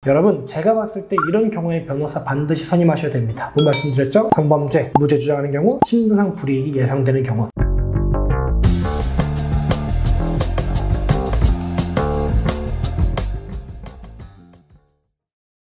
여러분, 제가 봤을 때 이런 경우에 변호사 반드시 선임하셔야 됩니다. 뭐 말씀드렸죠? 성범죄, 무죄 주장하는 경우, 신분상 불이익이 예상되는 경우.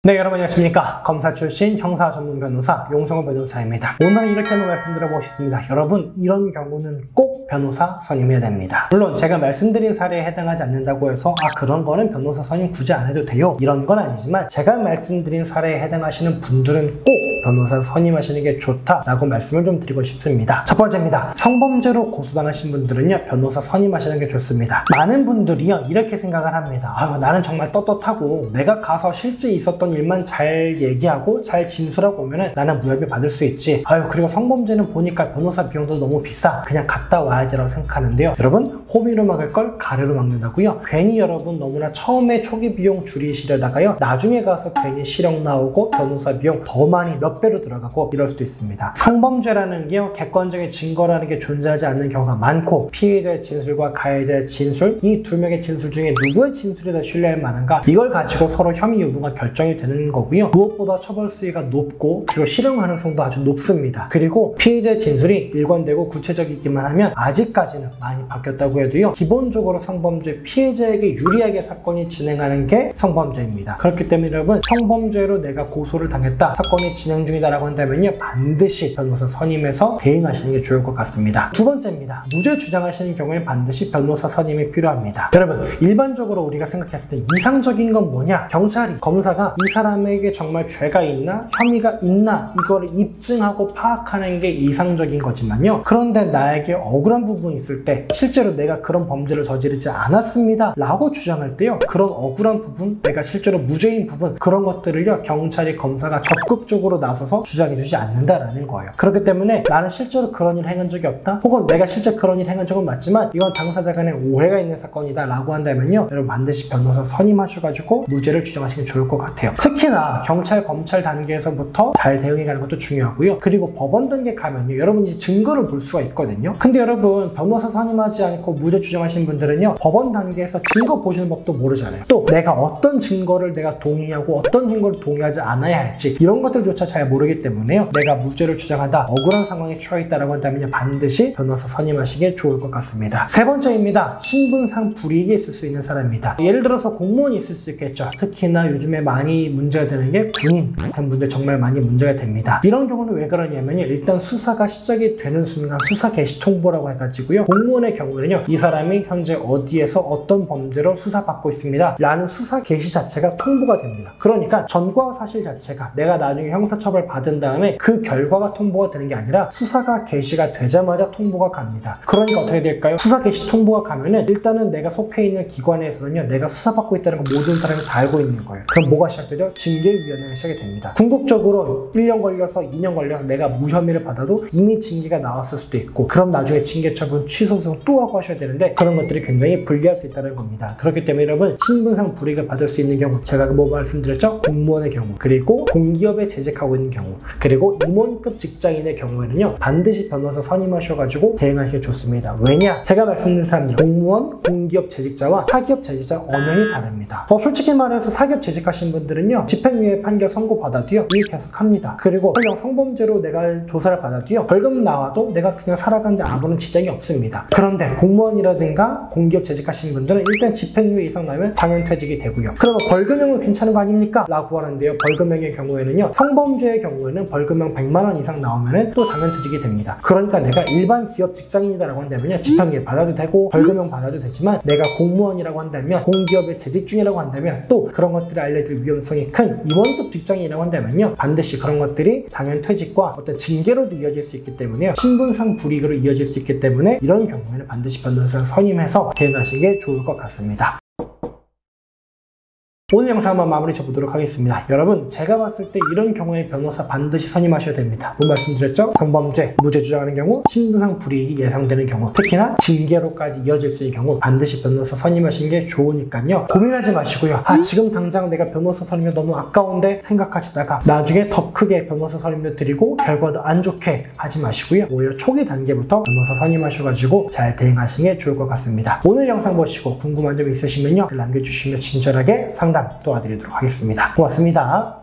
네, 여러분 안녕하십니까. 검사 출신 형사 전문 변호사 용성호 변호사입니다. 오늘은 이렇게 한번 말씀드려보겠습니다. 여러분, 이런 경우는 꼭 변호사 선임해야 됩니다. 물론 제가 말씀드린 사례에 해당하지 않는다고 해서 그런 거는 변호사 선임 굳이 안 해도 돼요, 이런 건 아니지만, 제가 말씀드린 사례에 해당하시는 분들은 꼭 변호사 선임하시는 게 좋다라고 말씀을 좀 드리고 싶습니다. 첫 번째입니다. 성범죄로 고소당하신 분들은요, 변호사 선임하시는 게 좋습니다. 많은 분들이요, 이렇게 생각을 합니다. 나는 정말 떳떳하고 내가 가서 실제 있었던 일만 잘 얘기하고 잘 진술하고 오면은 나는 무혐의 받을 수 있지. 그리고 성범죄는 보니까 변호사 비용도 너무 비싸, 그냥 갔다 와야지라고 생각하는데요. 여러분, 호미로 막을 걸 가래로 막는다고요? 괜히 여러분 너무나 처음에 초기 비용 줄이시려다가요, 나중에 가서 괜히 실형 나오고 변호사 비용 더 많이 몇 배로 들어가고 이럴 수도 있습니다. 성범죄라는 게요, 객관적인 증거라는 게 존재하지 않는 경우가 많고, 피해자의 진술과 가해자의 진술, 이 두 명의 진술 중에 누구의 진술이 더 신뢰할 만한가, 이걸 가지고 서로 혐의 여부가 결정이 되는 거고요. 무엇보다 처벌 수위가 높고, 그리고 실형 가능성도 아주 높습니다. 그리고 피해자의 진술이 일관되고 구체적이기만 하면 아직까지는 많이 바뀌었다고 해도요, 기본적으로 성범죄 피해자에게 유리하게 사건이 진행하는 게 성범죄입니다. 그렇기 때문에 여러분, 성범죄로 내가 고소를 당했다, 사건이 진행 중이다라고 한다면요, 반드시 변호사 선임해서 대응하시는 게 좋을 것 같습니다. 두 번째입니다. 무죄 주장하시는 경우에 반드시 변호사 선임이 필요합니다. 여러분, 일반적으로 우리가 생각했을 때 이상적인 건 뭐냐? 경찰이, 검사가 이 사람에게 정말 죄가 있나, 혐의가 있나, 이거를 입증하고 파악하는 게 이상적인 거지만요, 그런데 나에게 억울한 부분이 있을 때, 실제로 내가 그런 범죄를 저지르지 않았습니다 라고 주장할 때요, 그런 억울한 부분, 내가 실제로 무죄인 부분, 그런 것들을요, 경찰이, 검사가 적극적으로 나서서 주장해주지 않는다라는 거예요. 그렇기 때문에 나는 실제로 그런 일 행한 적이 없다, 혹은 내가 실제 그런 일 행한 적은 맞지만 이건 당사자 간에 오해가 있는 사건이다 라고 한다면요, 여러분 반드시 변호사 선임하셔가지고 무죄를 주장하시는 게 좋을 것 같아요. 특히나 경찰, 검찰 단계에서부터 잘 대응해가는 것도 중요하고요. 그리고 법원 단계 가면요, 여러분 이제 증거를 볼 수가 있거든요. 근데 여러분, 변호사 선임하지 않고 무죄 주장하시는 분들은요, 법원 단계에서 증거 보시는 법도 모르잖아요. 또 내가 어떤 증거를 내가 동의하고 어떤 증거를 동의하지 않아야 할지, 이런 것들조차 잘 모르기 때문에요, 내가 무죄를 주장하다 억울한 상황에 처해 있다라고 한다면 반드시 변호사 선임하시기 좋을 것 같습니다. 세 번째입니다. 신분상 불이익이 있을 수 있는 사람입니다. 예를 들어서 공무원이 있을 수 있겠죠. 특히나 요즘에 많이 문제가 되는 게 군인 같은 분들 정말 많이 문제가 됩니다. 이런 경우는 왜 그러냐면요, 일단 수사가 시작이 되는 순간 수사 개시 통보라고 해가지고요, 공무원의 경우는요, 이 사람이 현재 어디에서 어떤 범죄로 수사받고 있습니다 라는 수사 개시 자체가 통보가 됩니다. 그러니까 전과 사실 자체가 내가 나중에 형사처벌 받은 다음에 그 결과가 통보가 되는 게 아니라 수사가 개시가 되자마자 통보가 갑니다. 그러니까 어떻게 될까요? 수사 개시 통보가 가면은 일단은 내가 속해 있는 기관에서는요, 내가 수사받고 있다는 거 모든 사람이 다 알고 있는 거예요. 그럼 뭐가 시작되죠? 징계위원회가 시작이 됩니다. 궁극적으로 1년 걸려서 2년 걸려서 내가 무혐의를 받아도 이미 징계가 나왔을 수도 있고, 그럼 나중에 징계 처분 취소 소송 또 하고 하셔야 되는데, 그런 것들이 굉장히 불리할 수 있다는 겁니다. 그렇기 때문에 여러분, 신분상 불이익을 받을 수 있는 경우, 제가 뭐 말씀드렸죠? 공무원의 경우, 그리고 공기업에 재직하고 있는 경우, 그리고 임원급 직장인의 경우에는요, 반드시 변호사 선임하셔가지고 대응하시기 좋습니다. 왜냐? 제가 말씀드린 사람들, 공무원, 공기업 재직자와 사기업 재직자 엄연히 다릅니다. 솔직히 말해서 사기업 재직하신 분들은요, 집행유예 판결 선고받아도요, 일 계속합니다. 그리고 설령 성범죄로 내가 조사를 받아도요, 벌금 나와도 내가 그냥 살아가는데 아무런 지장이 없습니다. 그런데 공무원이라든가 공기업 재직하신 분들은 일단 집행유예 이상 나면 당연퇴직이 되고요. 그러면 벌금형은 괜찮은 거 아닙니까? 라고 하는데요, 벌금형의 경우에는요, 성범죄의 경우에는 벌금형 100만 원 이상 나오면은 또 당연퇴직이 됩니다. 그러니까 내가 일반 기업 직장인이다라고 한다면요, 집행유예 받아도 되고 벌금형 받아도 되지만, 내가 공무원이라고 한다면, 공기업에 재직 중이라고 한다면, 또 그런 것들이 알려질 위험성이 큰 임원급 직장인이라고 한다면요, 반드시 그런 것들이 당연퇴직과 어떤 징계로도 이어질 수 있기 때문에요, 신분상 불이익으로 이어질 수 있기 때문에 이런 경우에는 반드시 변호사 선임해서 대응하시는 게 좋을 것 같습니다. 오늘 영상 한번 마무리 쳐보도록 하겠습니다. 여러분, 제가 봤을 때 이런 경우에 변호사 반드시 선임하셔야 됩니다. 뭐 말씀드렸죠? 성범죄, 무죄 주장하는 경우, 신분상 불이익이 예상되는 경우, 특히나 징계로까지 이어질 수 있는 경우 반드시 변호사 선임하시는 게 좋으니까요, 고민하지 마시고요, 지금 당장 내가 변호사 선임이 너무 아까운데 생각하시다가 나중에 더 크게 변호사 선임료 드리고 결과도 안 좋게 하지 마시고요, 오히려 초기 단계부터 변호사 선임하셔가지고 잘 대응하시는 게 좋을 것 같습니다. 오늘 영상 보시고 궁금한 점 있으시면요, 글 남겨주시면 친절하게 상담 상담 도와드리도록 하겠습니다. 고맙습니다.